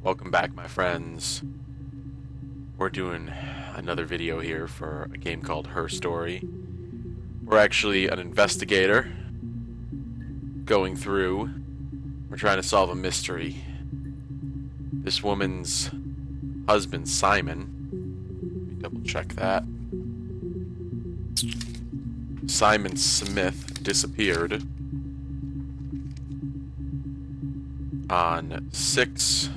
Welcome back, my friends. We're doing another video here for a game called Her Story. We're actually an investigator going through. We're trying to solve a mystery. This woman's husband, Simon, let me double check that. Simon Smith disappeared on 6/27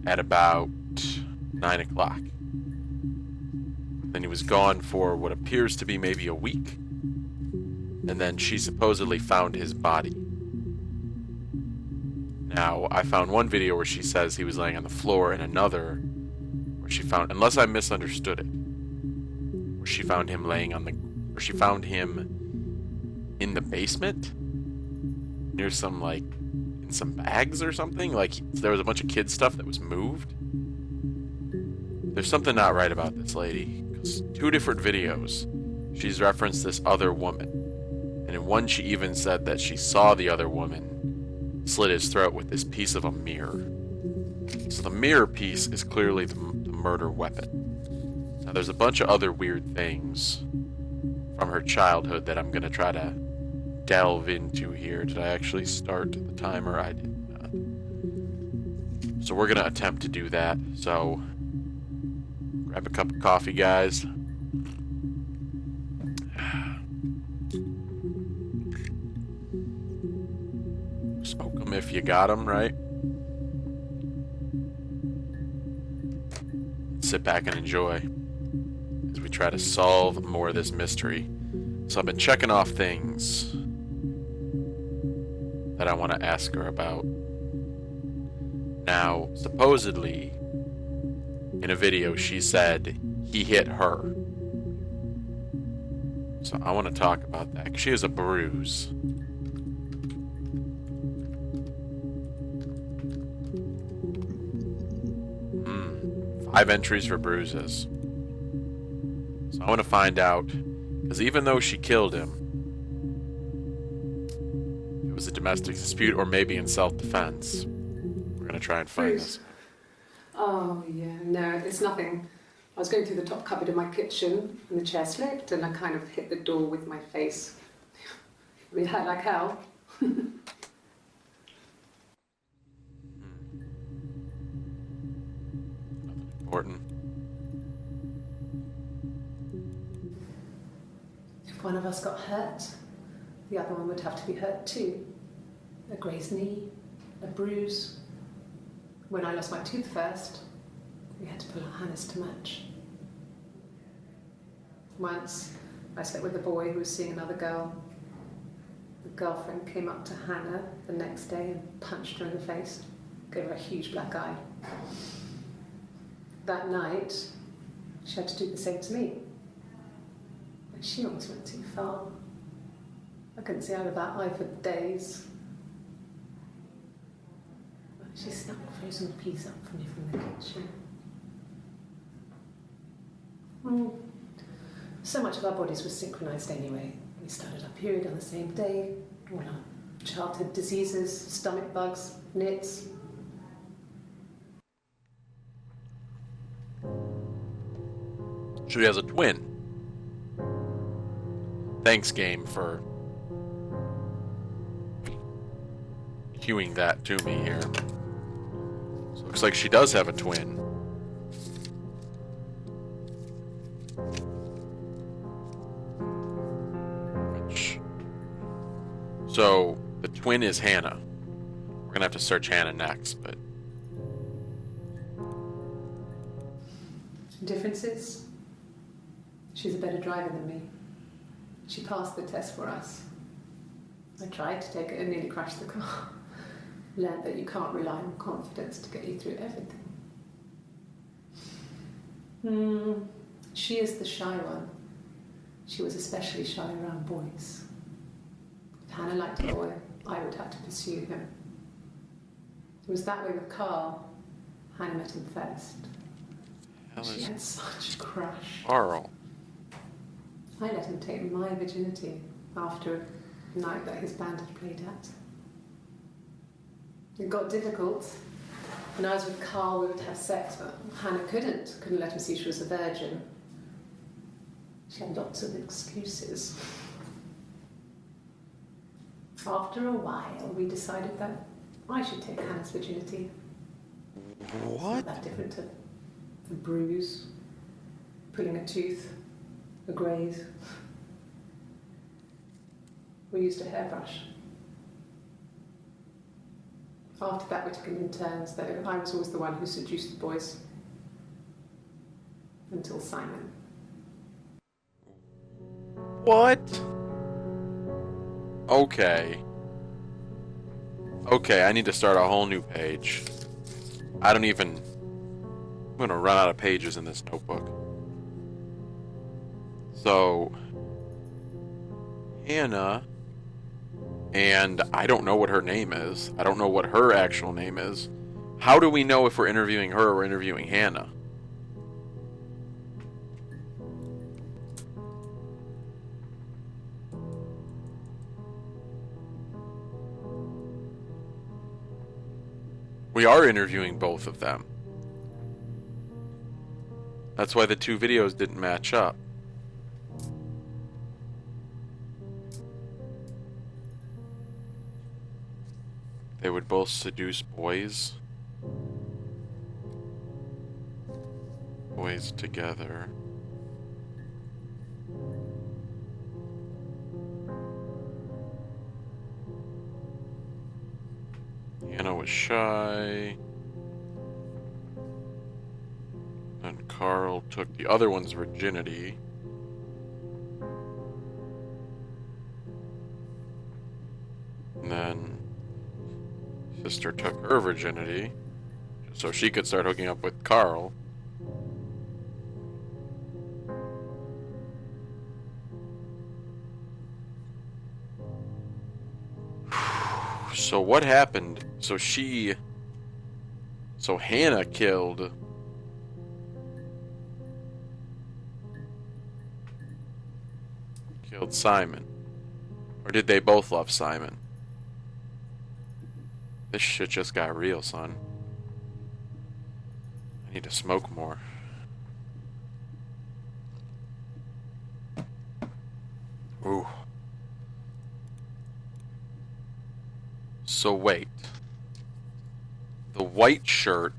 at about 9 o'clock. Then he was gone for what appears to be maybe a week. And then she supposedly found his body. Now, I found one video where she says he was laying on the floor, and another where she found, unless I misunderstood it, where she found him laying on the, where she found him in the basement near some, like, in some bags or something. Like, there was a bunch of kid stuff that was moved. There's something not right about this lady, because 2 different videos she's referenced this other woman, and in one she even said that she saw the other woman slit his throat with this piece of a mirror. So the mirror piece is clearly the murder weapon. Now there's a bunch of other weird things from her childhood that I'm going to try to delve into here. Did I actually start the timer? I did not. So we're going to attempt to do that. So grab a cup of coffee, guys. Smoke them if you got them, right? Sit back and enjoy as we try to solve more of this mystery. So I've been checking off things that I want to ask her about. Now, supposedly, in a video, she said he hit her. So I want to talk about that, 'cause she has a bruise. 5 entries for bruises. So I want to find out, because even though she killed him, it was a domestic dispute or maybe in self-defense. We're going to try and find this. Oh, yeah, no, it's nothing. I was going through the top cupboard in my kitchen and the chair slipped and I kind of hit the door with my face. We hurt like hell. Important. If one of us got hurt, the other one would have to be hurt too. A grazed knee, a bruise. When I lost my tooth first, we had to pull out Hannah's to match. Once, I slept with a boy who was seeing another girl. The girlfriend came up to Hannah the next day and punched her in the face, gave her a huge black eye. That night, she had to do the same to me. But she almost went too far. I couldn't see out of that eye for days. She snuck a frozen piece up for me from the kitchen. So much of our bodies were synchronized anyway. We started our period on the same day. All our childhood diseases, stomach bugs, nits. She has a twin. Thanks, game, for cueing that to me here. So it looks like she does have a twin. So the twin is Hannah. We're gonna have to search Hannah next, but Differences? She's a better driver than me. She passed the test for us. I tried to take it and nearly crashed the car. Learned that you can't rely on confidence to get you through everything. She is the shy one. She was especially shy around boys. If Hannah liked a boy, I would have to pursue him. It was that way with Carl. Hannah met him first. She had such a crush. Carl. I let him take my virginity after a night that his band had played at. It got difficult. When I was with Carl, we would have sex, but Hannah couldn't let him see she was a virgin. She had lots of excuses. After a while, we decided that I should take Hannah's virginity. What? It's not that different to a bruise, pulling a tooth, a graze. We used a hairbrush. After that, we took it in turns, though. I was always the one who seduced the boys. Until Simon. What? Okay. Okay, I need to start a whole new page. I don't even... I'm gonna run out of pages in this notebook. So... Hannah... And I don't know what her name is. I don't know what her actual name is. How do we know if we're interviewing her or we're interviewing Hannah? We are interviewing both of them. That's why the two videos didn't match up. They would both seduce boys. Boys together. Hannah was shy. And Carl took the other one's virginity. And then sister took her virginity so she could start hooking up with Carl. So what happened? So Hannah killed Simon. Or did they both love Simon? This shit just got real, son. I need to smoke more. Ooh. So wait. The white shirt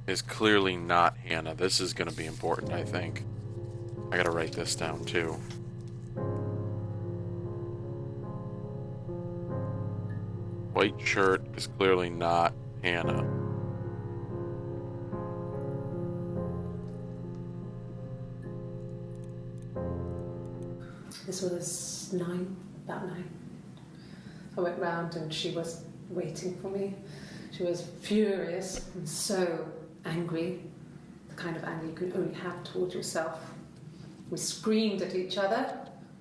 is clearly not Hannah. This is going to be important, I think. I gotta write this down, too. White shirt is clearly not Hannah. This was about 9. I went round and she was waiting for me. She was furious and so angry, the kind of anger you can only have towards yourself. We screamed at each other,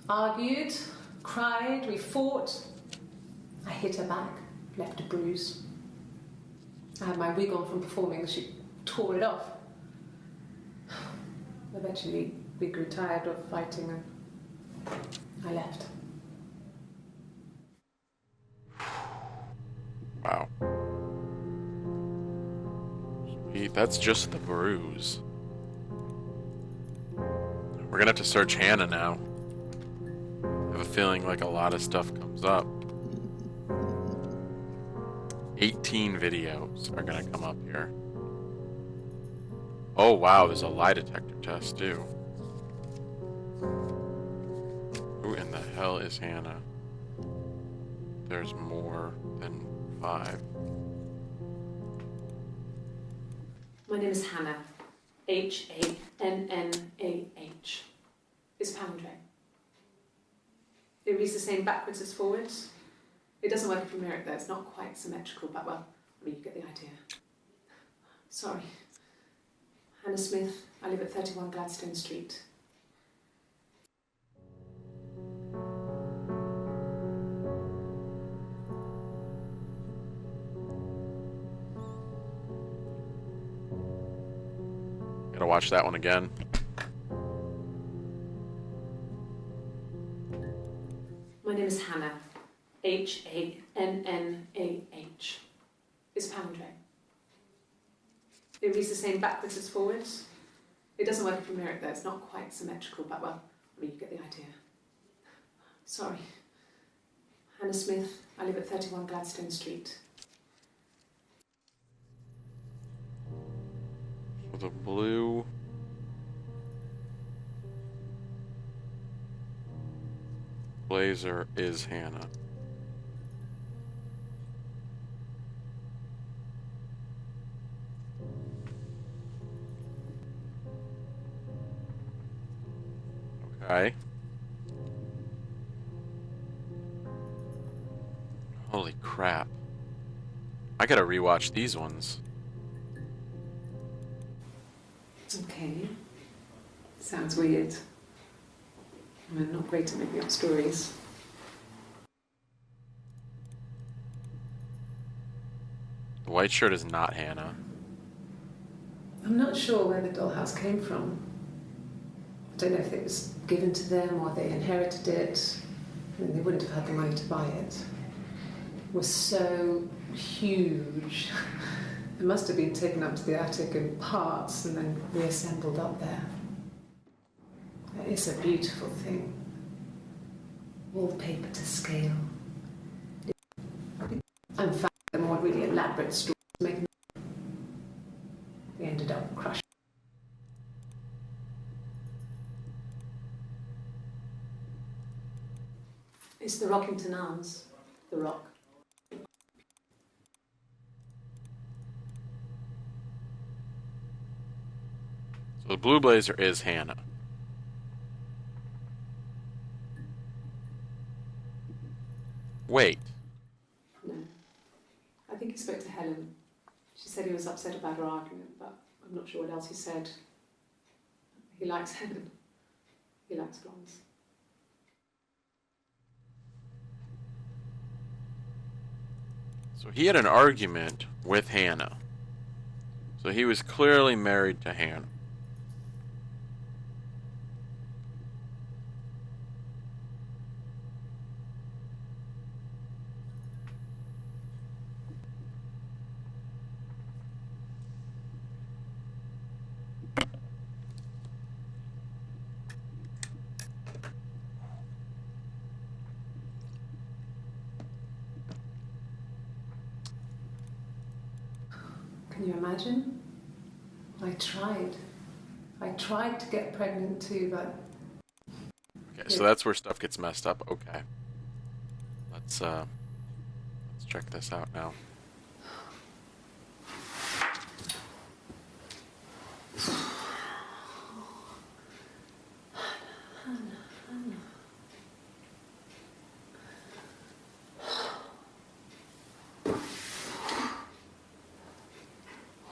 argued, cried, we fought. I hit her back, left a bruise. I had my wig on from performing, she tore it off. Eventually, we grew tired of fighting and I left. Wow. Sweet, that's just the bruise. We're gonna have to search Hannah now. I have a feeling like a lot of stuff comes up. 18 videos are gonna come up here. Oh wow, there's a lie detector test too. Who in the hell is Hannah? There's more than 5. My name is Hannah. Hannah. It's a palindrome. It reads the same backwards as forwards. It doesn't work if you mirror it though, it's not quite symmetrical, but well, I mean, you get the idea. Sorry. Hannah Smith, I live at 31 Gladstone Street. Gotta watch that one again. My name is Hannah. H-A-N-N-A-H. It's palindrome. It reads the same backwards as forwards. It doesn't work if you mirror it though, it's not quite symmetrical, but well, I mean, you get the idea. Sorry. Hannah Smith, I live at 31 Gladstone Street. So the blue blazer is Hannah. Okay. Holy crap. I gotta rewatch these ones. Okay. Sounds weird. I'm not great at making up stories. The white shirt is not Hannah. I'm not sure where the dollhouse came from. I don't know if it was given to them or they inherited it. I mean, they wouldn't have had the money to buy it. It was so huge. It must have been taken up to the attic in parts and then reassembled up there. It's a beautiful thing. Wallpaper to scale. In fact, the more really elaborate stories making. We ended up crushed. It's the Rockington Arms. The Rock. So the blue blazer is Hannah. Wait. No. I think he spoke to Helen. She said he was upset about her argument, but I'm not sure what else he said. He likes Helen. He likes blondes. So he had an argument with Hannah. So he was clearly married to Hannah. Can you imagine? I tried. I tried to get pregnant too, but... Okay, so that's where stuff gets messed up. Okay. Let's check this out now.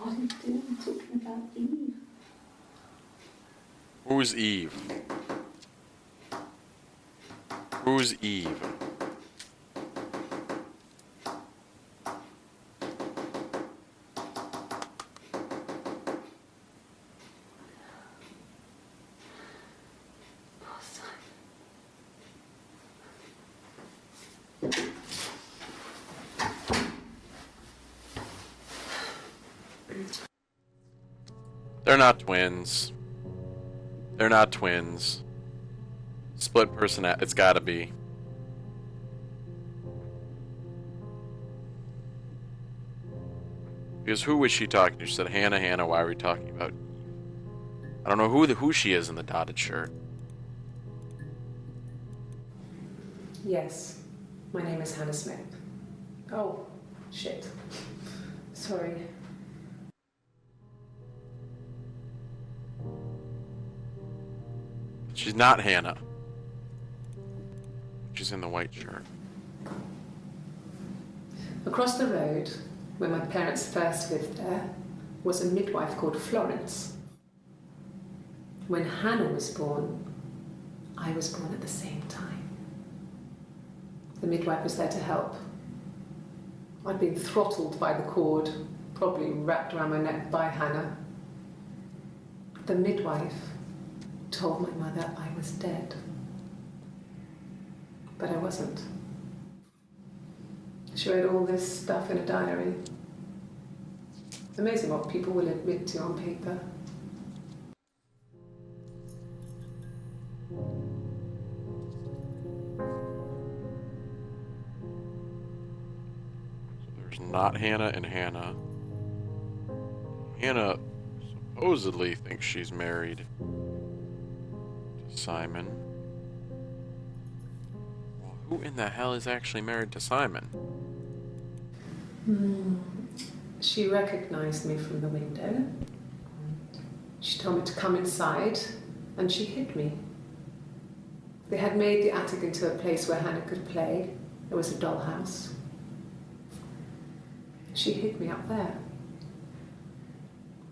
What are you doing talking about Eve? Who's Eve? Who's Eve? They're not twins. They're not twins. Split personality. It's gotta be. Because who was she talking to? She said, Hannah, Hannah, why are we talking about Eve? I don't know who she is in the dotted shirt. Yes, my name is Hannah Smith. Oh, shit. Sorry. She's not Hannah. She's in the white shirt. Across the road, where my parents first lived there, was a midwife called Florence. When Hannah was born, I was born at the same time. The midwife was there to help. I'd been throttled by the cord, probably wrapped around my neck by Hannah. The midwife told my mother I was dead. But I wasn't. She wrote all this stuff in a diary. Amazing what people will admit to on paper. So there's not Hannah and Hannah. Hannah supposedly thinks she's married to Simon. Well, who in the hell is actually married to Simon? She recognized me from the window. She told me to come inside, and she hid me. They had made the attic into a place where Hannah could play. It was a dollhouse. She hid me up there.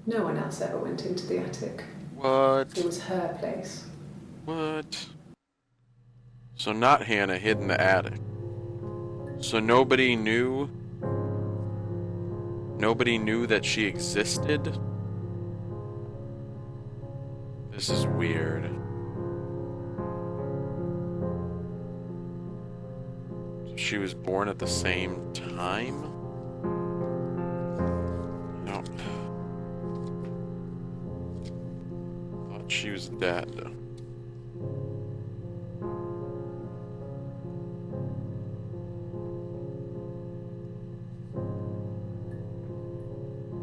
No one else ever went into the attic. What? It was her place. What? So not Hannah hid in the attic. So nobody knew? Nobody knew that she existed? This is weird. So she was born at the same time? No. Thought she was dead.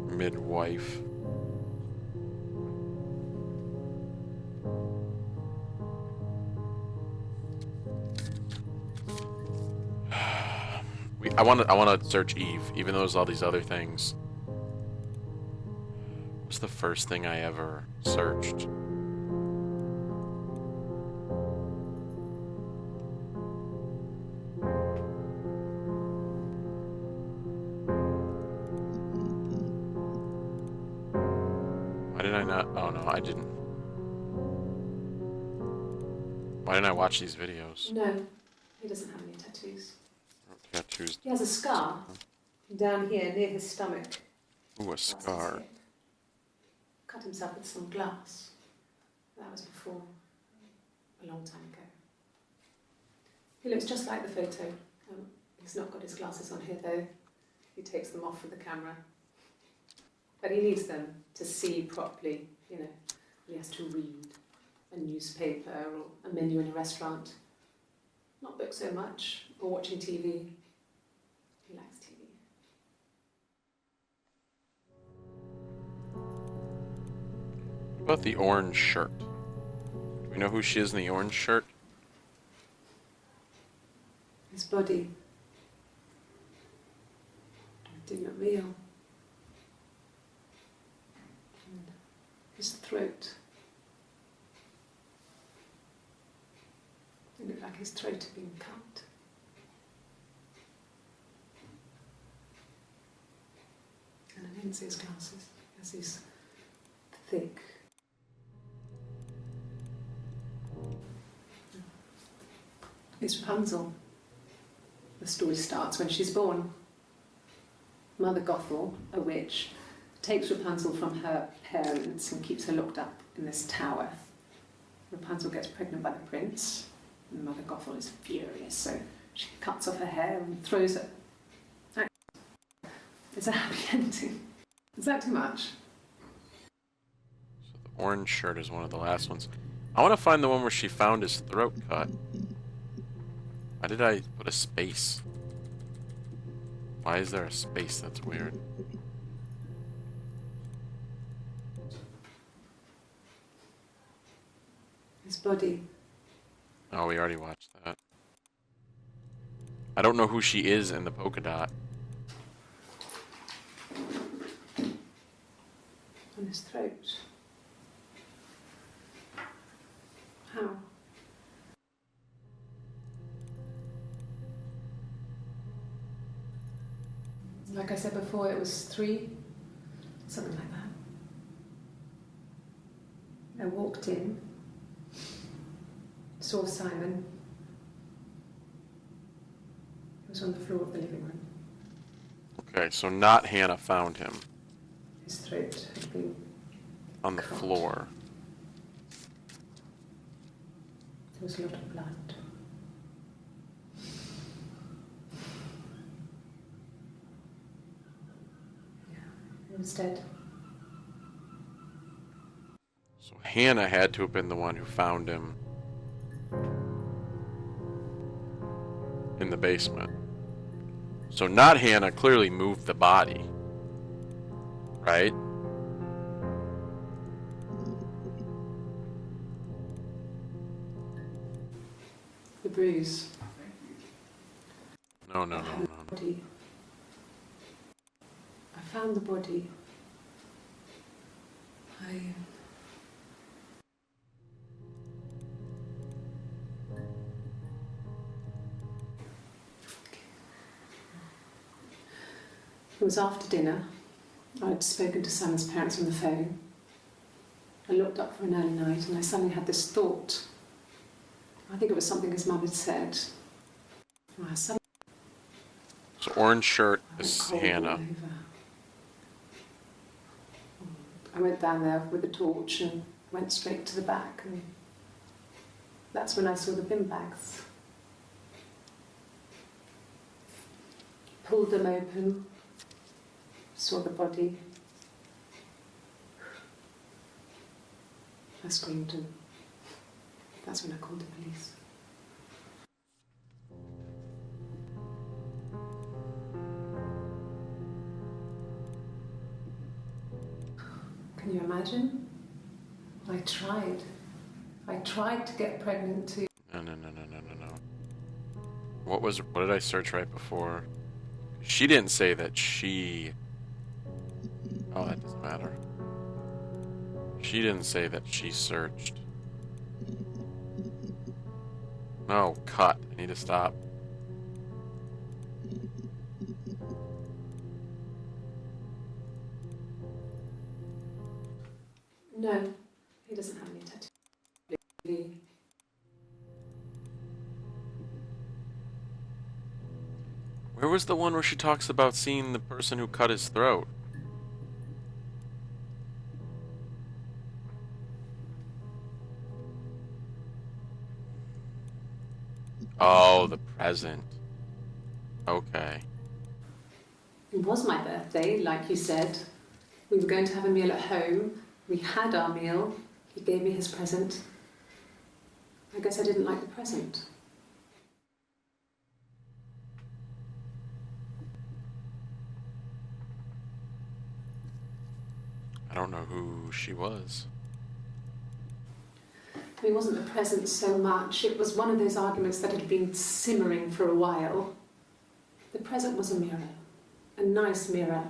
Midwife. I want to search Eve, even though there's all these other things. What's the first thing I ever searched? Why did I not? Oh no, I didn't. Why didn't I watch these videos? No, he doesn't have any tattoos. Tattoos. He has a scar down here near his stomach. Ooh, a scar. Cut himself with some glass. That was before, a long time ago. He looks just like the photo. He's not got his glasses on here though. He takes them off for the camera. But he needs them to see properly, you know. He has to read a newspaper or a menu in a restaurant. Not books so much, or watching TV. He likes TV. What about the orange shirt? Do we know who she is in the orange shirt? His body did not real. And his throat. It looked like his throat had been cut. And I didn't see his glasses, because he's thick. It's Rapunzel. The story starts when she's born. Mother Gothel, a witch, takes Rapunzel from her parents and keeps her locked up in this tower. Rapunzel gets pregnant by the prince, and Mother Gothel is furious, so she cuts off her hair and throws it. It's a happy ending. Is that too much? So the orange shirt is one of the last ones. I want to find the one where she found his throat cut. Why did I put a space? Why is there a space? That's weird. His body. Oh, we already watched that. I don't know who she is in the polka dot. On his throat. How? Like I said before, it was 3, something like that. I walked in, saw Simon. He was on the floor of the living room. Okay, so not Hannah found him. His throat had been On the cut. floor. There was a lot of blood. He was dead. So Hannah had to have been the one who found him in the basement. So not Hannah clearly moved the body, right? The bruise. No, no, no, no. Body. I found the body. It was after dinner. I'd spoken to Sam's parents on the phone. I looked up for an early night and I suddenly had this thought. I think it was something his mum had said. So orange shirt is cold Hannah. all over. I went down there with a torch and went straight to the back, and that's when I saw the bin bags. Pulled them open, saw the body. I screamed, and that's when I called the police. Can you imagine? I tried to get pregnant too. No. What did I search right before? She didn't say that she... Oh, that doesn't matter. She didn't say that she searched. No, cut. I need to stop. No, he doesn't have any tattoos. Where was the one where she talks about seeing the person who cut his throat? Oh, the present. Okay. It was my birthday, like you said. We were going to have a meal at home. We had our meal. He gave me his present. I guess I didn't like the present. I don't know who she was. It wasn't the present so much. It was one of those arguments that had been simmering for a while. The present was a mirror. A nice mirror.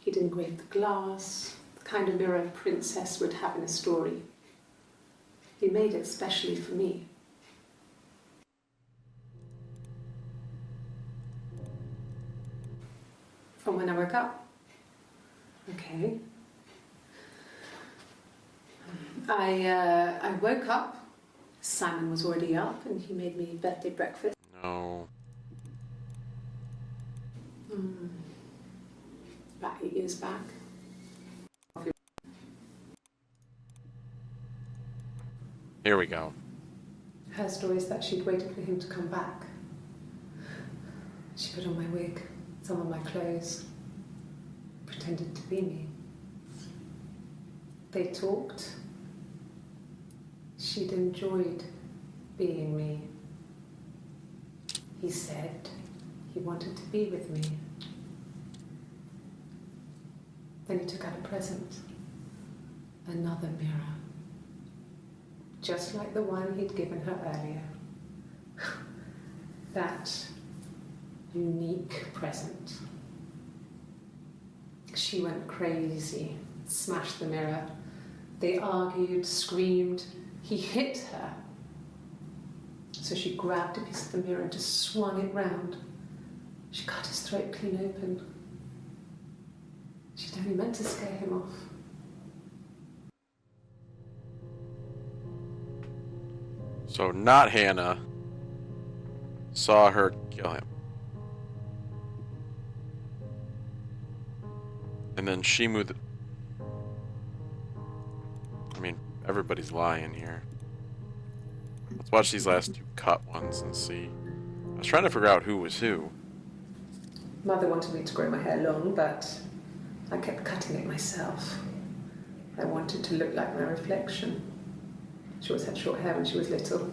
He'd engraved the glass, the kind of mirror a princess would have in a story. He made it specially for me. From when I woke up. Okay. I woke up. Simon was already up and he made me birthday breakfast. No. About 8 years back. Here we go. Her story is that she'd waited for him to come back. She put on my wig, some of my clothes, pretended to be me. They talked. She'd enjoyed being me. He said he wanted to be with me. Then he took out a present. Another mirror. Just like the one he'd given her earlier. That unique present. She went crazy, smashed the mirror. They argued, screamed. He hit her. So she grabbed a piece of the mirror and just swung it round. She cut his throat clean open. She'd only meant to scare him off. So not Hannah saw her kill him. And then she moved... I mean, everybody's lying here. Let's watch these last two cut ones and see. I was trying to figure out who was who. Mother wanted me to grow my hair long, but I kept cutting it myself. I wanted to look like my reflection. She always had short hair when she was little.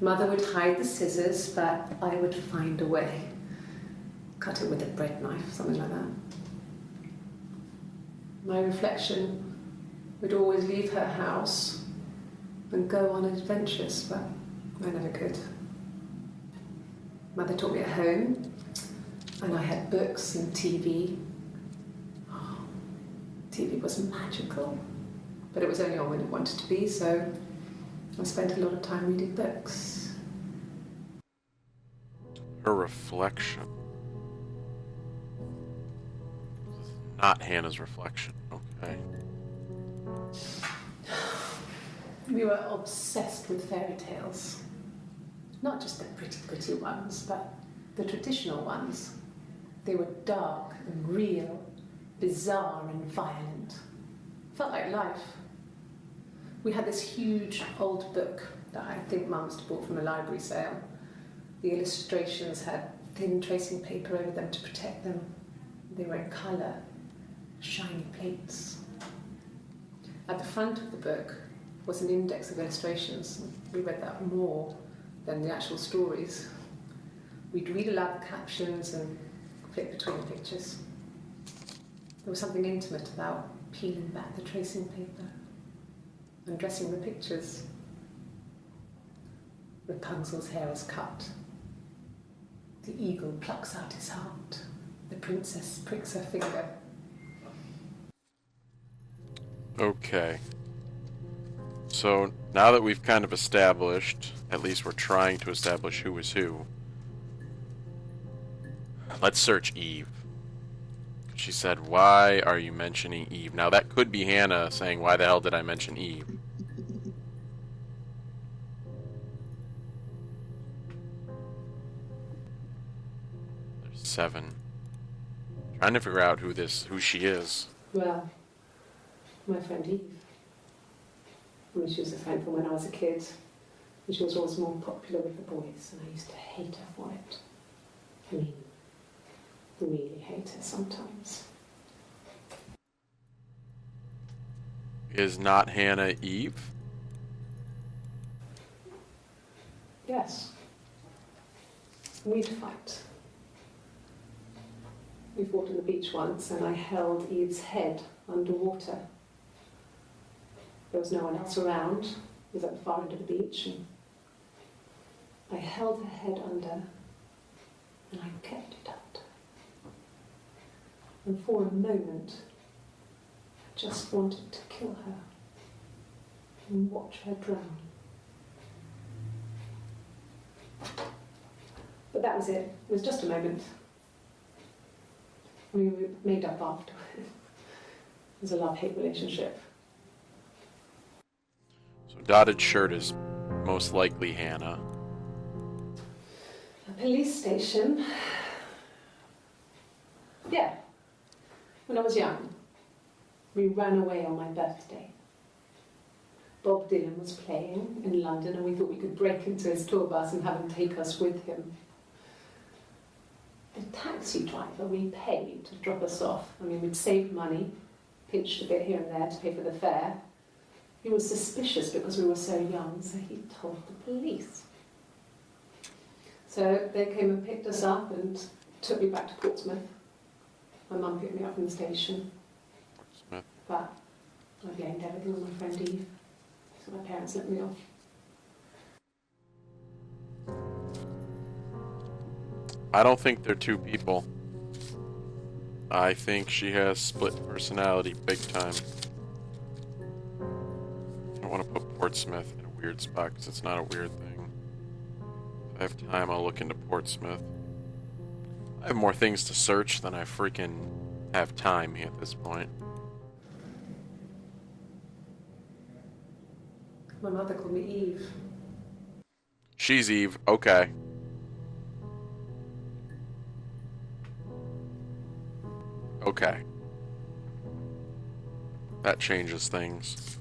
Mother would hide the scissors, but I would find a way. Cut it with a bread knife, something like that. My reflection would always leave her house and go on adventures, but I never could. Mother taught me at home, and I had books and TV. Oh, TV was magical, but it was only on when it wanted to be, so I spent a lot of time reading books. Her reflection. Not Hannah's reflection. Okay. We were obsessed with fairy tales. Not just the pretty, pretty ones, but the traditional ones. They were dark and real, bizarre and violent. Felt like life. We had this huge old book that I think Mum must have bought from a library sale. The illustrations had thin tracing paper over them to protect them. They were in colour, shiny plates. At the front of the book was an index of illustrations. We read that more than the actual stories. We'd read aloud the captions and flick between the pictures. There was something intimate about peeling back the tracing paper, undressing the pictures. Rapunzel's hair is cut. The eagle plucks out his heart. The princess pricks her finger. Okay. So, now that we've kind of established, at least we're trying to establish who is who, let's search Eve. She said, "Why are you mentioning Eve?" Now, that could be Hannah saying, "Why the hell did I mention Eve?" There's 7. Trying to figure out who she is. Well, my friend Eve. I mean, she was a friend from when I was a kid. And she was always more popular with the boys, and I used to hate her for it. I mean, really hate her sometimes. Is not Hannah Eve? Yes. We'd fight. We fought on the beach once, and I held Eve's head underwater. There was no one else around. It was at the far end of the beach, and I held her head under, and I kept it under. And for a moment, I just wanted to kill her and watch her drown. But that was it. It was just a moment. We were made up after. It was a love-hate relationship. So dotted shirt is most likely Hannah. A police station. Yeah. When I was young, we ran away on my birthday. Bob Dylan was playing in London, and we thought we could break into his tour bus and have him take us with him. The taxi driver we paid to drop us off, I mean, we'd saved money, pinched a bit here and there to pay for the fare. He was suspicious because we were so young, so he told the police. So they came and picked us up and took me back to Portsmouth. My mum picked me up from the station. Smith. But I blamed everything on my friend Eve, so my parents let me off. I don't think they're two people. I think she has split personality big time. I don't want to put Portsmouth in a weird spot because it's not a weird thing. If I have time, I'll look into Portsmouth. I have more things to search than I freaking have time at this point. My mother called me Eve. She's Eve. Okay. Okay. That changes things.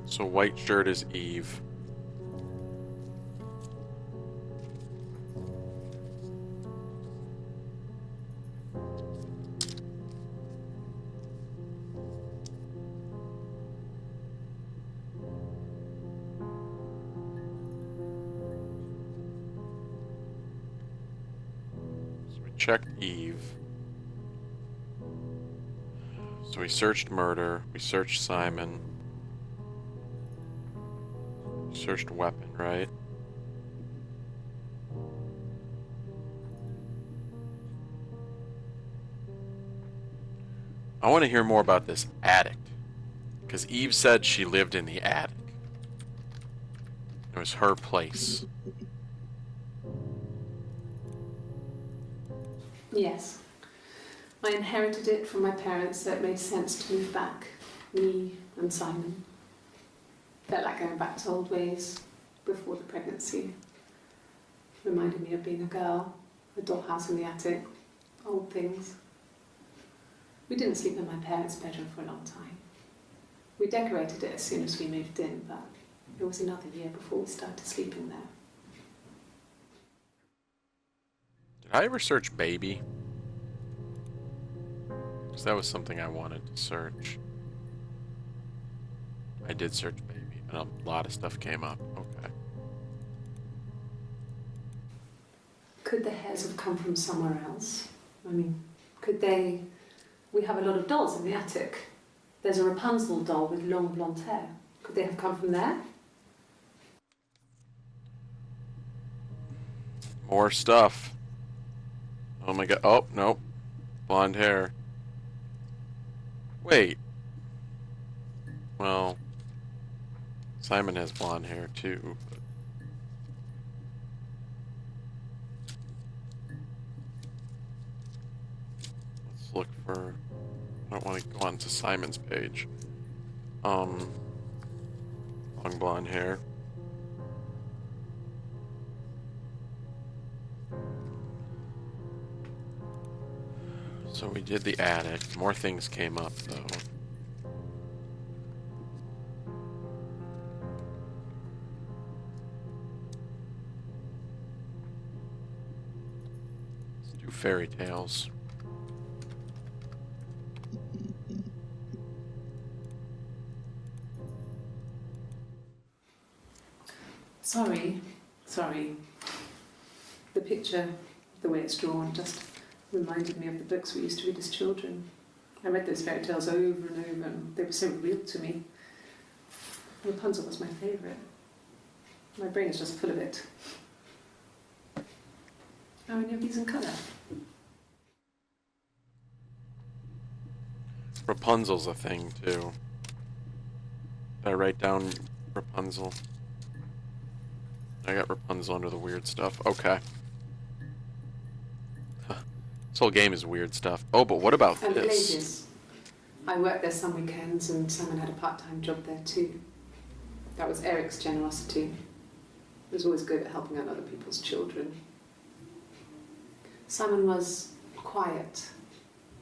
So white shirt is Eve. checked Eve. So we searched murder. We searched Simon. We searched weapon, right? I want to hear more about this attic. Because Eve said she lived in the attic. It was her place. Yes. I inherited it from my parents, so it made sense to move back. Me and Simon. Felt like going back to old ways before the pregnancy. Reminded me of being a girl, a dollhouse in the attic, old things. We didn't sleep in my parents' bedroom for a long time. We decorated it as soon as we moved in, but it was another year before we started sleeping there. Did I ever search baby? Because that was something I wanted to search. I did search baby, and a lot of stuff came up. Okay. Could the hairs have come from somewhere else? I mean, could they... We have a lot of dolls in the attic. There's a Rapunzel doll with long blonde hair. Could they have come from there? More stuff. Oh my god. Oh, nope. Blonde hair. Wait. Well, Simon has blonde hair too. But... Let's look for... I don't want to go onto Simon's page. Long blonde hair. So we did the attic. More things came up though. Let's do fairy tales. Sorry. The picture, the way it's drawn, just reminded me of the books we used to read as children. I read those fairy tales over and over, and they were so real to me. Rapunzel was my favourite. My brain is just full of it. Are any of these in colour? Rapunzel's a thing too. Did I write down Rapunzel? I got Rapunzel under the weird stuff. Okay. This whole game is weird stuff. Oh, but what about and this? And Glaciers. I worked there some weekends, and Simon had a part-time job there too. That was Eric's generosity. He was always good at helping out other people's children. Simon was quiet,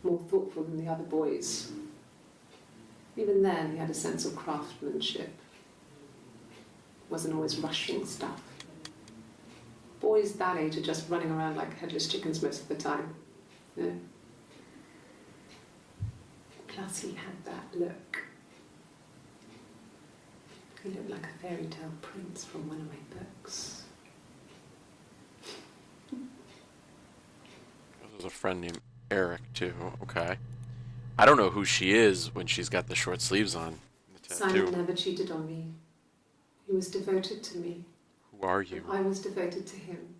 more thoughtful than the other boys. Even then, he had a sense of craftsmanship. Wasn't always rushing stuff. Boys that age are just running around like headless chickens most of the time. Yeah. Plus he had that look. He looked like a fairy tale prince from one of my books. There's a friend named Eric too. Okay. I don't know who she is when she's got the short sleeves on. The tattoo. Simon never cheated on me. He was devoted to me. Who are you? I was devoted to him.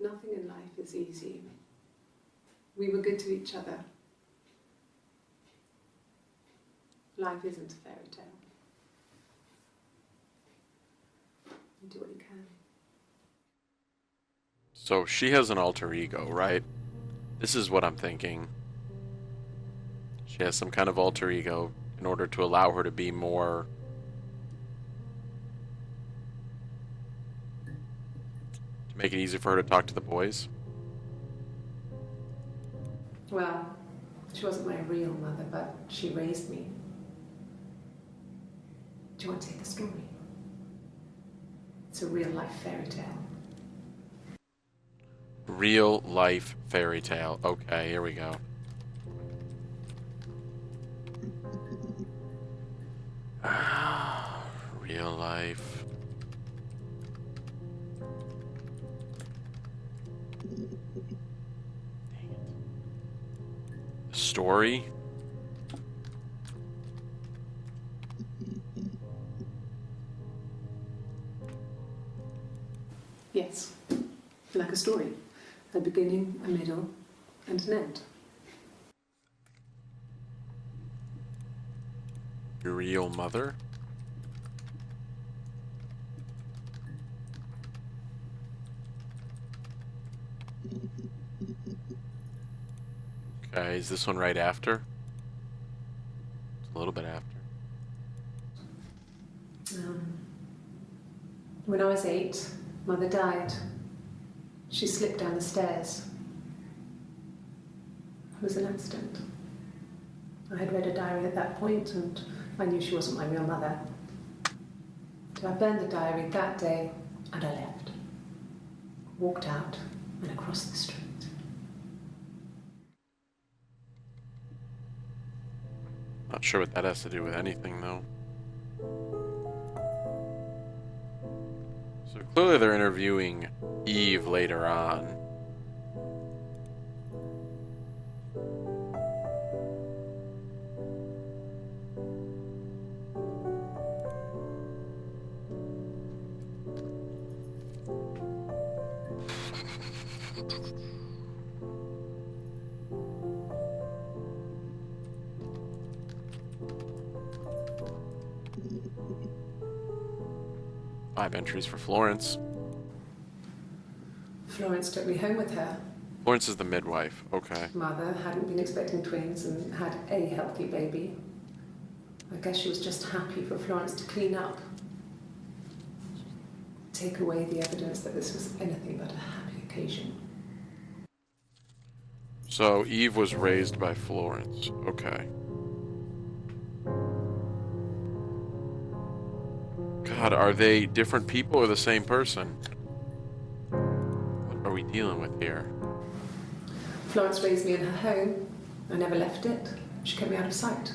Nothing in life is easy. We were good to each other. Life isn't a fairy tale. You do what you can. So she has an alter ego, right? This is what I'm thinking. She has some kind of alter ego in order to allow her to be more... to make it easy for her to talk to the boys. Well, she wasn't my real mother, but she raised me. Do you want to hear the story? It's a real-life fairy tale. Real life fairy tale. Okay, here we go. Real life. story? Yes, like a story. A beginning, a middle, and an end. Your real mother? Okay, is this one right after? It's a little bit after. When I was 8, Mother died. She slipped down the stairs. It was an accident. I had read a diary at that point and I knew she wasn't my real mother. So I burned the diary that day and I left. Walked out and across the street. Not sure what that has to do with anything, though. So clearly they're interviewing Eve later on. Five entries for Florence. Florence took me home with her. Florence is the midwife. Okay. Mother hadn't been expecting twins and had a healthy baby. I guess she was just happy for Florence to clean up. Take away the evidence that this was anything but a happy occasion. So Eve was raised by Florence. Okay. God, are they different people or the same person? What are we dealing with here? Florence raised me in her home. I never left it. She kept me out of sight.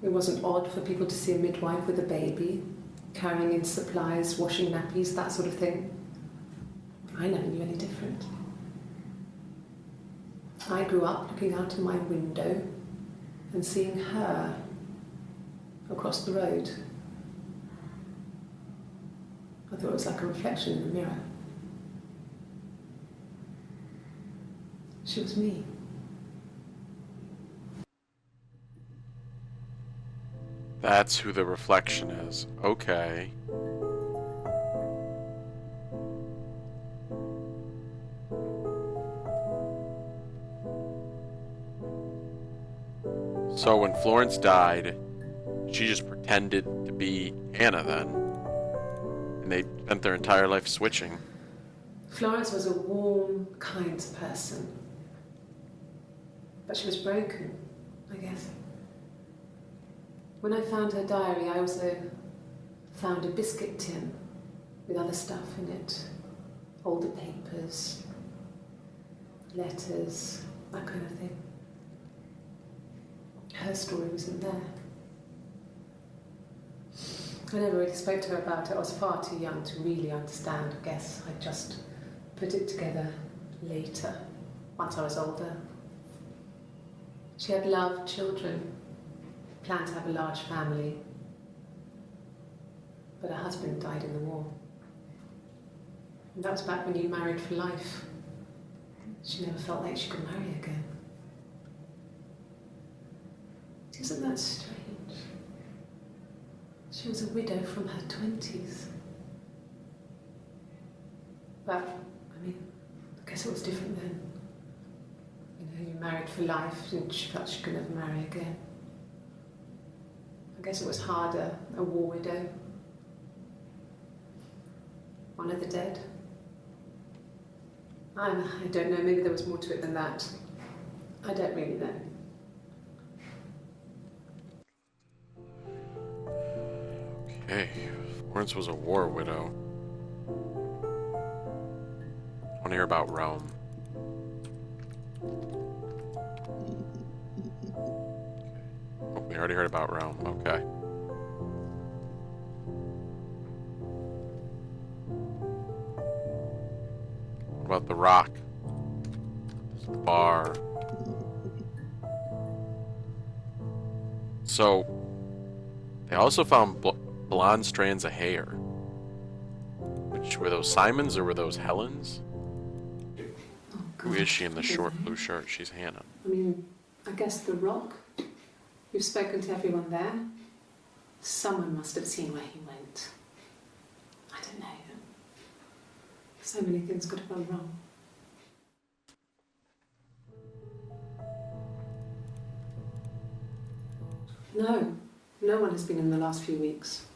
It wasn't odd for people to see a midwife with a baby, carrying in supplies, washing nappies, that sort of thing. I never knew any different. I grew up looking out of my window and seeing her across the road. I thought it was like a reflection in the mirror. She was me. That's who the reflection is. Okay. So when Florence died, she just pretended to be Anna then. And they spent their entire life switching. Florence was a warm, kind person. But she was broken, I guess. When I found her diary, I also found a biscuit tin with other stuff in it. Older papers, letters, that kind of thing. Her story wasn't there. I never really spoke to her about it. I was far too young to really understand, I guess. I just put it together later, once I was older. She had loved children, planned to have a large family, but her husband died in the war. And that was back when you married for life. She never felt like she could marry again. Isn't that strange? She was a widow from her 20s. But, I mean, I guess it was different then. You know, you married for life and she felt she could never marry again. I guess it was harder, a war widow. One of the dead. I don't know, maybe there was more to it than that. I don't really know. Okay, Florence was a war widow. I want to hear about Rome. Oh, we already heard about Rome. Okay. What about the Rock? This bar. So they also found blonde strands of hair. Which were those Simons or were those Helens? Oh, Who God. is she in the I don't short know. blue shirt? She's Hannah. I mean, I guess the Rock. You've spoken to everyone there. Someone must have seen where he went. I don't know. So many things could have gone wrong. No, no one has been in the last few weeks.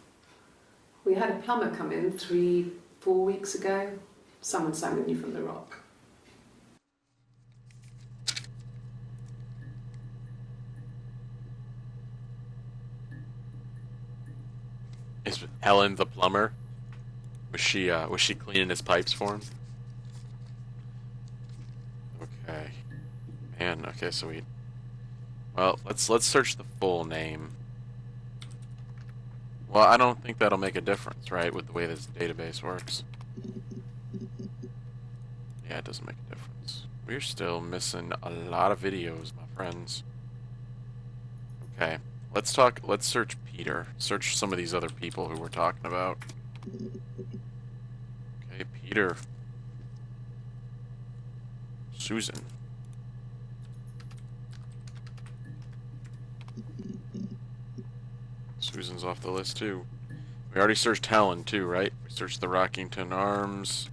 We had a plumber come in 3-4 weeks ago. Someone Simon knew from the Rock. Is Helen the plumber? Was she cleaning his pipes for him? Okay. Man, okay, so well, let's search the full name. Well, I don't think that'll make a difference, right, with the way this database works. Yeah, it doesn't make a difference. We're still missing a lot of videos, my friends. Okay. Let's search Peter. Search some of these other people who we're talking about. Okay, Peter. Susan. Susan's off the list too. We already searched Helen too, right? We searched the Rockington Arms.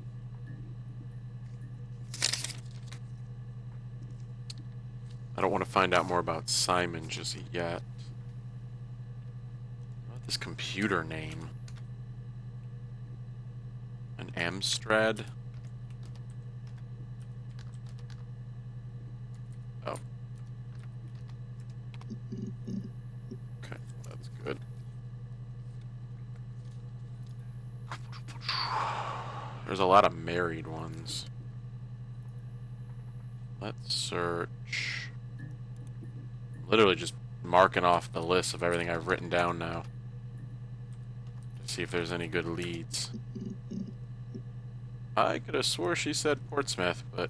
I don't want to find out more about Simon just yet. What about this computer name? An Amstrad? Oh. Okay, that's good. There's a lot of married ones. Let's search. Literally just marking off the list of everything I've written down now. To see if there's any good leads. I could have swore she said Portsmouth, but...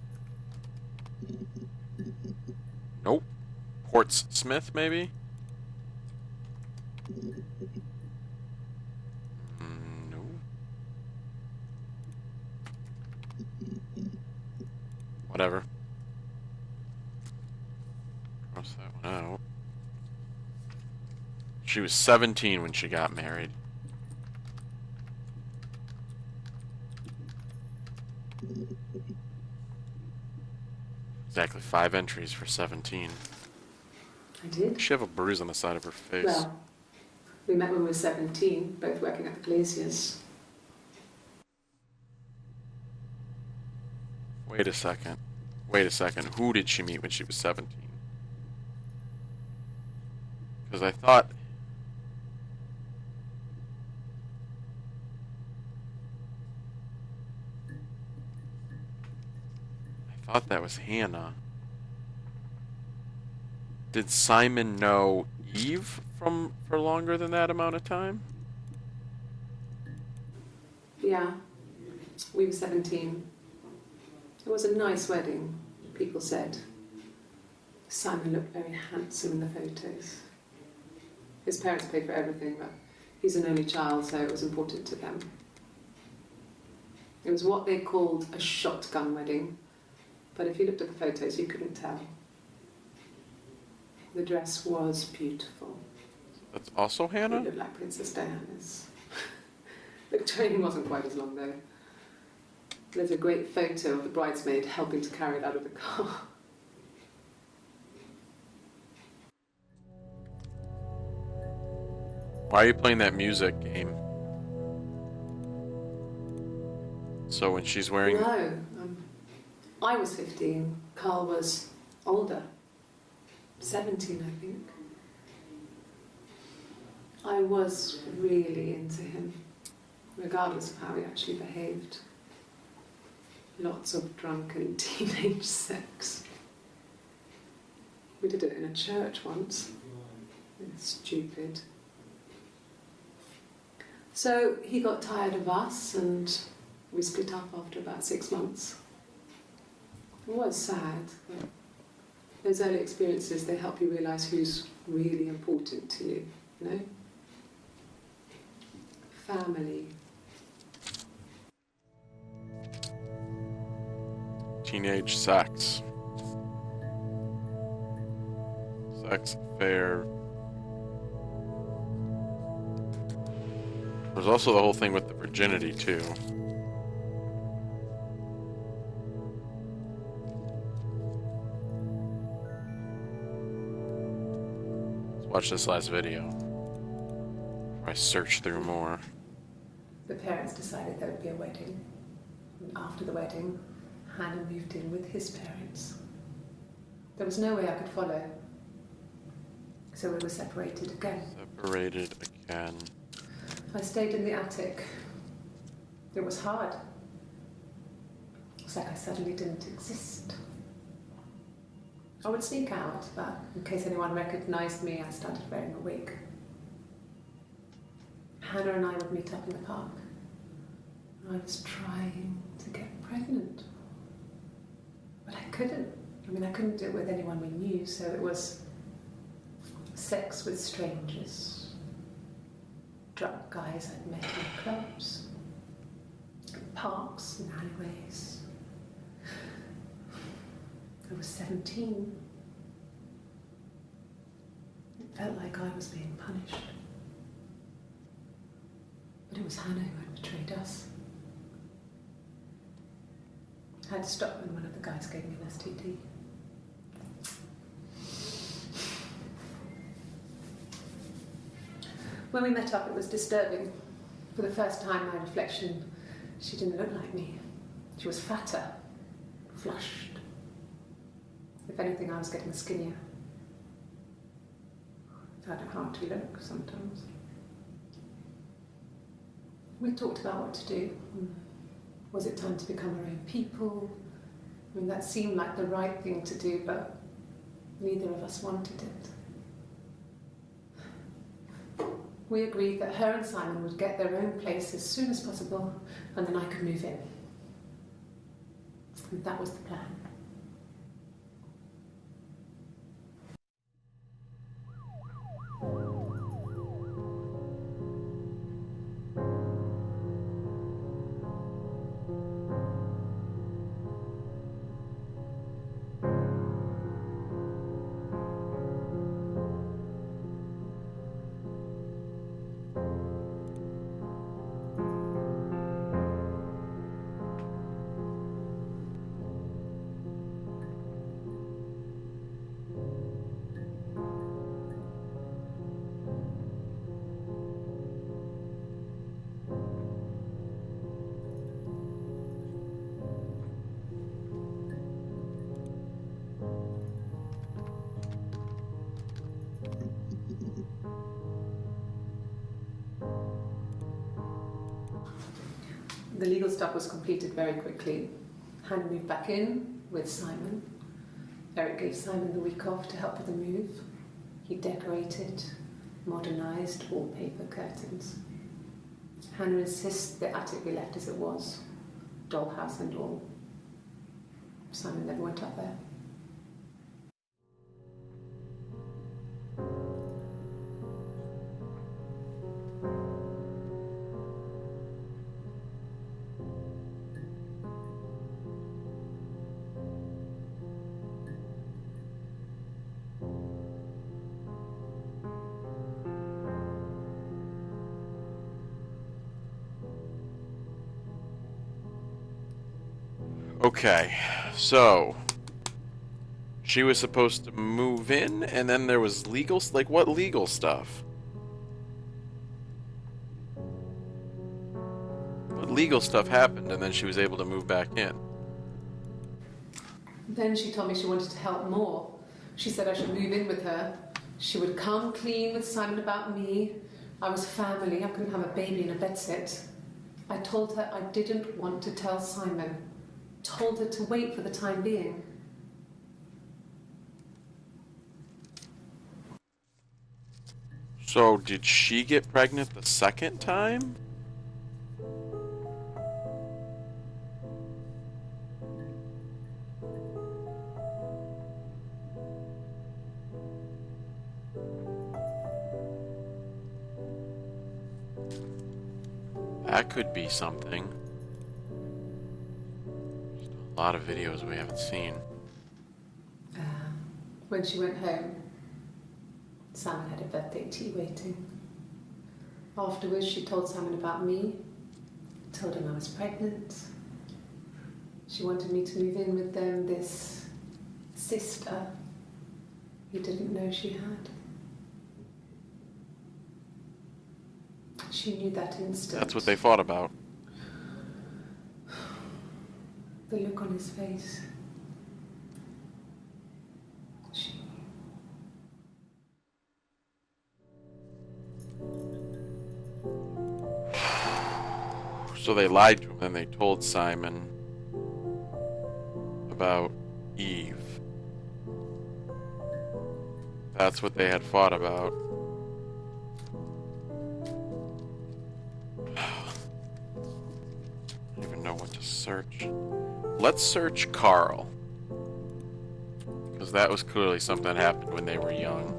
Nope. Portsmouth, maybe? No. Whatever. Cross that one out. She was 17 when she got married. Exactly 5 entries for 17. I did. She have a bruise on the side of her face. Well, we met when we were 17, both working at the Glaciers. Wait a second. Wait a second. Who did she meet when she was 17? Because I thought... I thought that was Hannah. Did Simon know Eve for longer than that amount of time? Yeah, we were 17. It was a nice wedding, people said. Simon looked very handsome in the photos. His parents paid for everything, but he's an only child, so it was important to them. It was what they called a shotgun wedding, but if you looked at the photos, you couldn't tell. The dress was beautiful. That's also Hannah? It looked like Princess Diana's. The train wasn't quite as long, though. There's a great photo of the bridesmaid helping to carry it out of the car. Why are you playing that music game? So when she's wearing... No, I was 15. Carl was older. 17, I think. I was really into him, regardless of how he actually behaved. Lots of drunken teenage sex. We did it in a church once. It's stupid. So he got tired of us and we split up after about 6 months. It was sad, but Those early experiences, they help you realise who's really important to you, you know? Family. Teenage sex. Sex affair. There's also the whole thing with the virginity, too. Let's watch this last video. I search through more. The parents decided there would be a wedding. And after the wedding, Hannah moved in with his parents. There was no way I could follow. So we were separated again. Separated again. I stayed in the attic. It was hard. It's like I suddenly didn't exist. I would sneak out, but in case anyone recognized me, I started wearing a wig. Hannah and I would meet up in the park. I was trying to get pregnant. But I couldn't. I mean, I couldn't do it with anyone we knew, so it was sex with strangers. Drunk guys I'd met in clubs, parks and alleyways. I was 17. It felt like I was being punished. But it was Hannah who had betrayed us. I had to stop when one of the guys gave me an STD. When we met up, it was disturbing. For the first time, my reflection, she didn't look like me. She was fatter, flushed. If anything, I was getting skinnier. I found it hard to look sometimes. We talked about what to do. Was it time to become our own people? I mean, that seemed like the right thing to do, but neither of us wanted it. We agreed that her and Simon would get their own place as soon as possible, and then I could move in. And that was the plan. The legal stuff was completed very quickly. Hannah moved back in with Simon. Eric gave Simon the week off to help with the move. He decorated, modernised wallpaper curtains. Hannah insists the attic be left as it was, dollhouse and all. Simon never went up there. Okay, so she was supposed to move in, and then there was legal, like what legal stuff? What legal stuff happened, and then she was able to move back in? Then she told me she wanted to help more. She said I should move in with her. She would come clean with Simon about me. I was family. I couldn't have a baby in a bedsit. I told her I didn't want to tell Simon. Told her to wait for the time being. So did she get pregnant the second time? That could be something. A lot of videos we haven't seen. When she went home, Simon had a birthday tea waiting. Afterwards, she told Simon about me, told him I was pregnant. She wanted me to move in with them, this sister he didn't know she had. She knew that instant. That's what they fought about. The look on his face. She So they lied to him and they told Simon about Eve. That's what they had fought about. I don't even know what to search. Let's search Carl. Because that was clearly something that happened when they were young.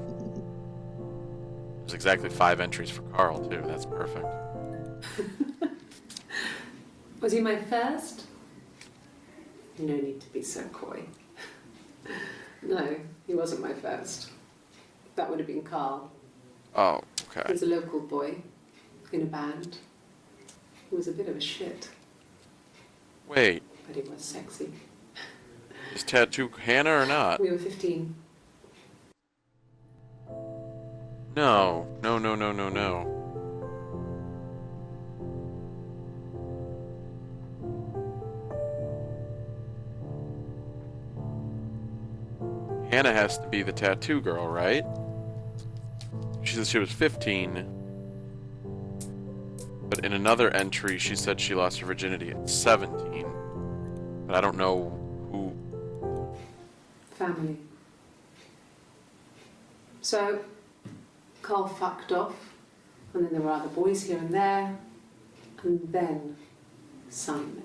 There's exactly 5 entries for Carl, too. That's perfect. Was he my first? No need to be so coy. No, he wasn't my first. That would have been Carl. Oh, He okay. was a local boy in a band. He was a bit of a shit, Wait, but he was sexy. is Tattoo Hannah or not? We were 15. No, no, no, no, no, no. Hannah has to be the tattoo girl, right? She said she was 15. But in another entry, she said she lost her virginity at 17. But I don't know who. Family. So, Carl fucked off, and then there were other boys here and there, and then Simon.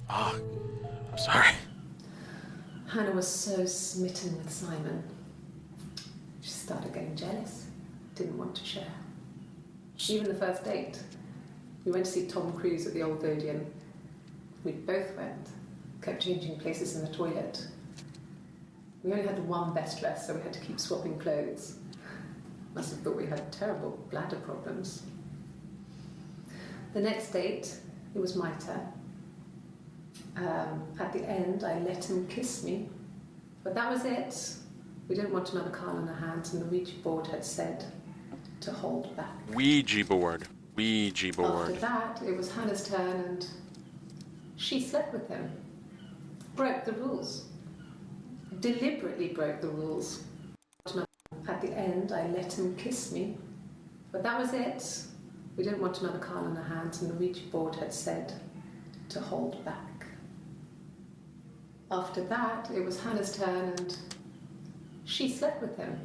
Oh, I'm sorry. Hannah was so smitten with Simon. She started getting jealous, didn't want to share. Even the first date. We went to see Tom Cruise at the Old Odeon. We both went, kept changing places in the toilet. We only had the one best dress, so we had to keep swapping clothes. Must have thought we had terrible bladder problems. The next date, it was my turn. At the end, I let him kiss me, but that was it. We didn't want another Carl on our hands, and the Ouija board had said to hold back. Ouija board. Ouija After board. that, it was Hannah's turn, and she slept with him. Broke the rules. Deliberately broke the rules. At the end, I let him kiss me, but that was it. We didn't want another Carl on our hands, and the Ouija board had said to hold back. After that, it was Hannah's turn, and she slept with him.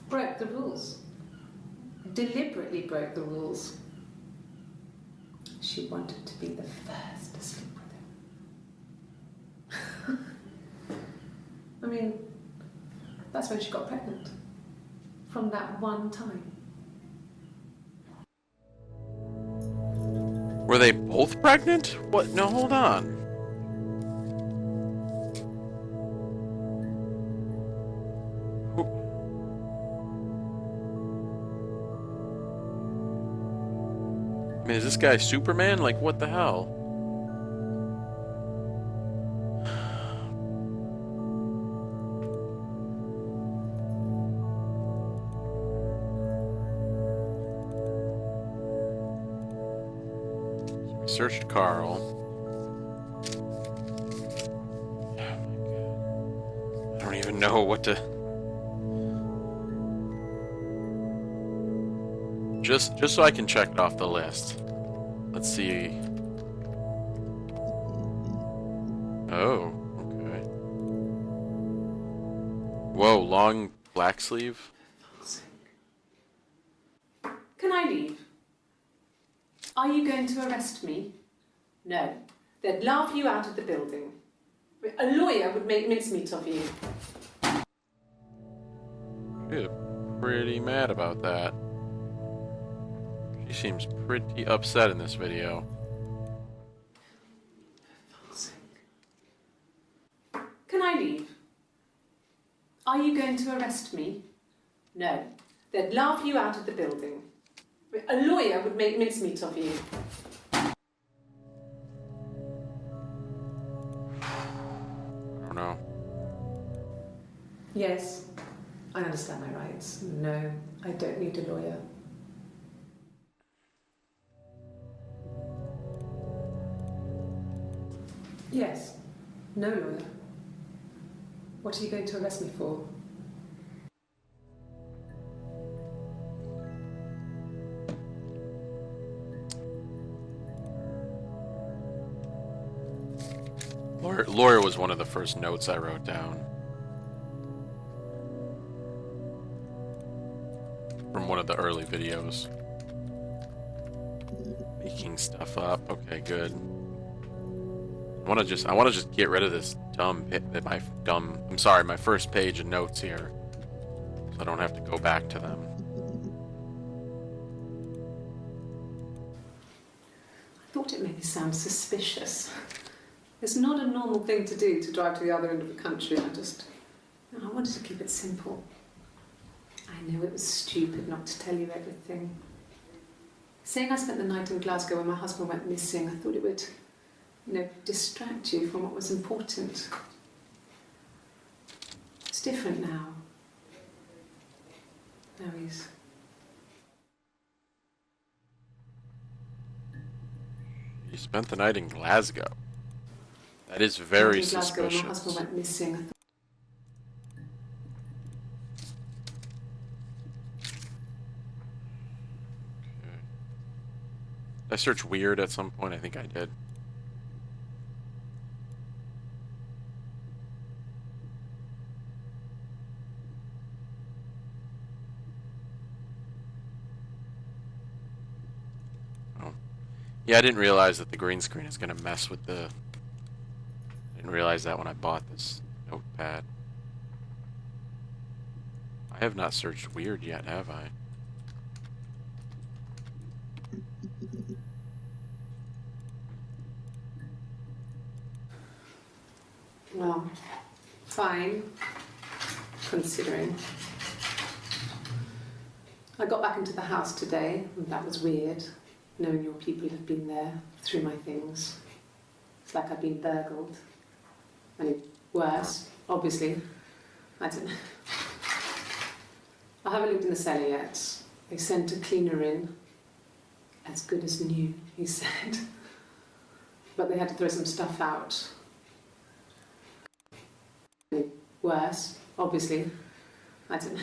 Broke the rules. Deliberately broke the rules. She wanted to be the first to sleep with him. I mean, that's when she got pregnant. From that one time. Were they both pregnant? What? No, hold on. I mean, is this guy Superman? Like, what the hell? So we searched Carl. Oh my God. I don't even know what to... Just so I can check it off the list. Let's see. Oh, okay. Whoa, long black sleeve? Can I leave? Are you going to arrest me? No. They'd laugh you out of the building. A lawyer would make mincemeat of you. Ew. pretty mad about that. She seems pretty upset in this video. Can I leave? Are you going to arrest me? No. They'd laugh you out of the building. A lawyer would make mincemeat of you. I don't know. Yes, I understand my rights. No, I don't need a lawyer. Yes, no lawyer. What are you going to arrest me for? Lawyer was one of the first notes I wrote down. From one of the early videos. Making stuff up. Okay, good. I want to just get rid of this my first page of notes here. So I don't have to go back to them. I thought it made me sound suspicious. It's not a normal thing to do, to drive to the other end of the country. I wanted to keep it simple. I know it was stupid not to tell you everything. Saying I spent the night in Glasgow when my husband went missing, I thought it would, distract you from what was important. It's different now. Now he's... You spent the night in Glasgow. That is very Glasgow suspicious. when my husband went missing, I thought... Did I search weird at some point? I think I did. Oh. Yeah, I didn't realize that the green screen is going to mess with the... I didn't realize that when I bought this notepad. I have not searched weird yet, have I? Well, fine, considering. I got back into the house today, and that was weird, knowing your people have been there through my things. It's like I've been burgled. Only worse, obviously. I don't know. I haven't lived in the cellar yet. They sent a cleaner in. As good as new, he said. But they had to throw some stuff out. Worse, obviously. I don't know.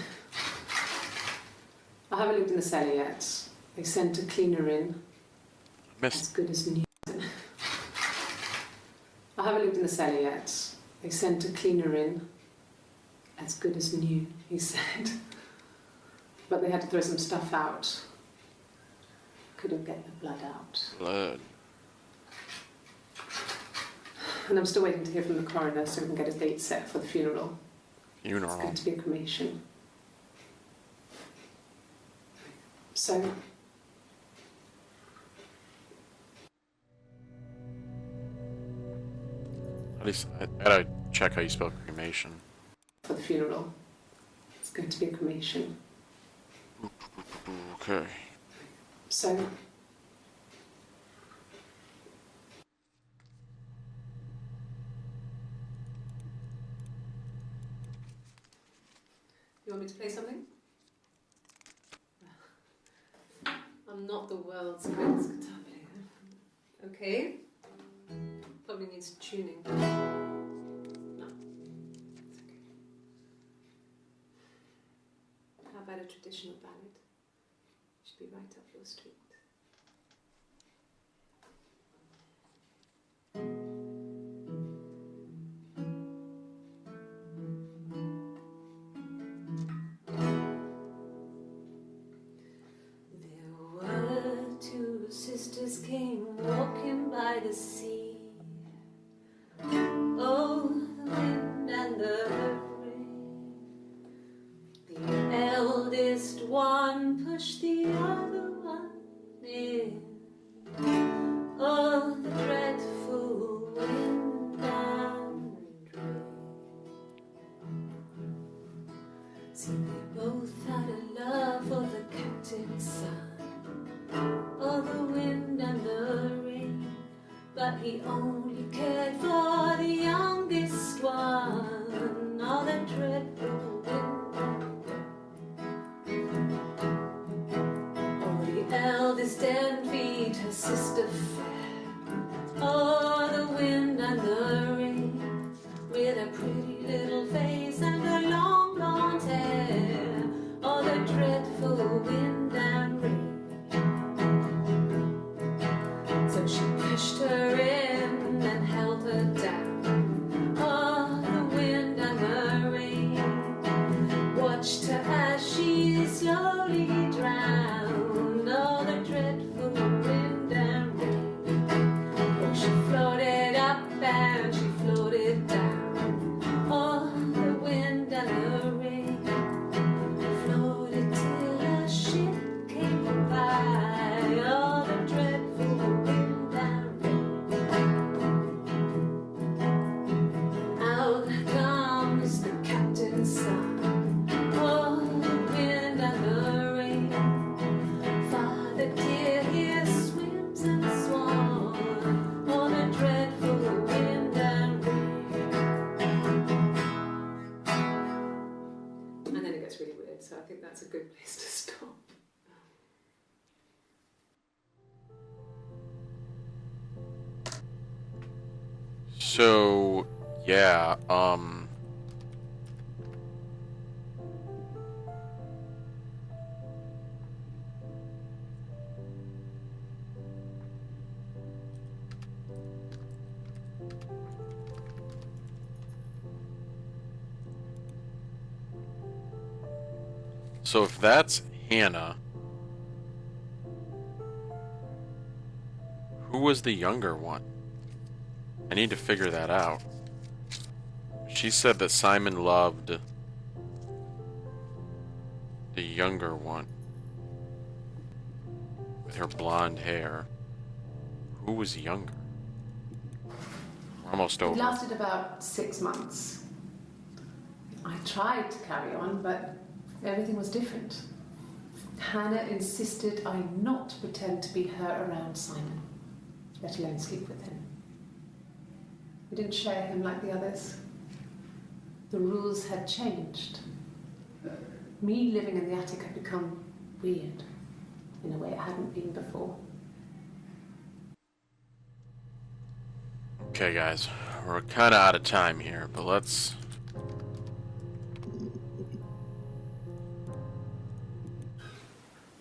I haven't lived in the cellar yet. They sent a cleaner in. As good as new. I haven't lived in the cellar yet. They sent a cleaner in. As good as new, he said. But they had to throw some stuff out. Couldn't get the blood out. Blood. And I'm still waiting to hear from the coroner so we can get a date set for the funeral. Funeral. It's going to be a cremation. So... At least I gotta check how you spell cremation. For the funeral. It's going to be a cremation. Okay. So... You want me to play something? I'm not the world's greatest guitar player. Okay? Probably needs tuning. No. It's okay. How about a traditional ballad? Should be right up your street. Sisters came walking by the sea. Oh, the wind and the rain. The eldest and push the other one in. Oh, the dreadful wind and rain. See, they both had a love for the captain's son, oh, the wind and the rain, but he only cared for the youngest one, oh, the dreadful wind and rain. Oh, the eldest envied her sister fair, oh, the wind and the rain, with a pretty little face and a long blonde hair, oh, the dreadful wind and rain. So she pushed her in and held her down, oh, the wind and the rain, watched her as she slowly drowned, oh, the dreadful wind and rain. Oh, she floated up and she floated down, oh, the wind and the rain, floated till a ship came by, oh, the dreadful wind and rain. Out comes the captain's son, oh, the wind and the rain. Father dear, here swims and swan, oh, the dreadful wind and rain. And then it gets really weird, so I think that's a good place to stop. So, yeah, so if that's Hannah, who was the younger one? I need to figure that out. She said that Simon loved the younger one with her blonde hair. Who was younger? We're almost It over. lasted about 6 months. I tried to carry on, but everything was different. Hannah insisted I not pretend to be her around Simon, let alone sleep with him. We didn't share him like the others. The rules had changed. Me living in the attic had become weird in a way it hadn't been before. Okay, guys, we're kind of out of time here, but let's...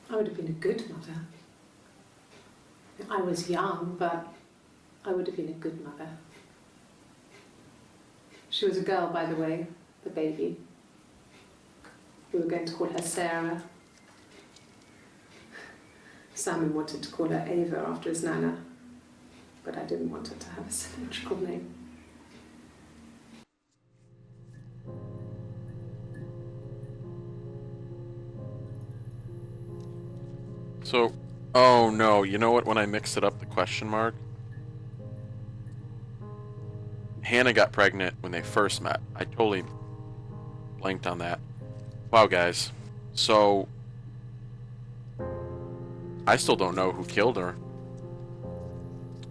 I would have been a good mother. I was young, but I would have been a good mother. She was a girl, by the way, the baby. We were going to call her Sarah. Simon wanted to call her Ava after his nana, but I didn't want her to have a symmetrical name. So, oh no, you know what, when I mixed it up, the question mark? Hannah got pregnant when they first met. I totally blanked on that. Wow, guys. So, I still don't know who killed her.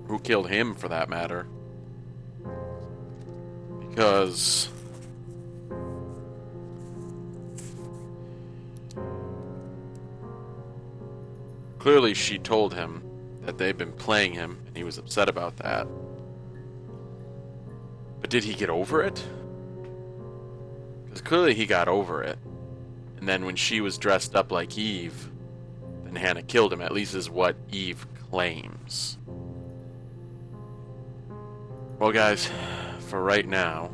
Who killed him, for that matter. Because... clearly she told him that they'd been playing him, and he was upset about that. But did he get over it? Because clearly he got over it. And then when she was dressed up like Eve, then Hannah killed him, at least is what Eve claims. Well, guys, for right now,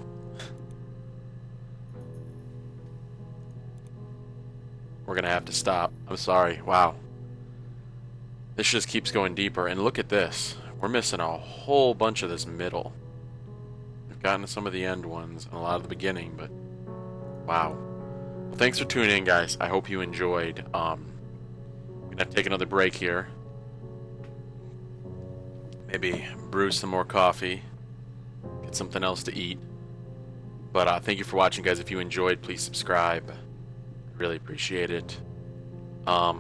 we're going to have to stop. I'm sorry. Wow. This just keeps going deeper. And look at this. We're missing a whole bunch of this middle. We've gotten to some of the end ones and a lot of the beginning, but wow. Well, thanks for tuning in, guys. I hope you enjoyed. gonna take another break here. Maybe brew some more coffee. Get something else to eat. But thank you for watching, guys. If you enjoyed, please subscribe. I really appreciate it. Other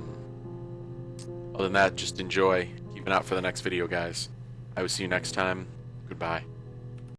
than that, just enjoy. Keep an eye out for the next video, guys. I will see you next time. Goodbye.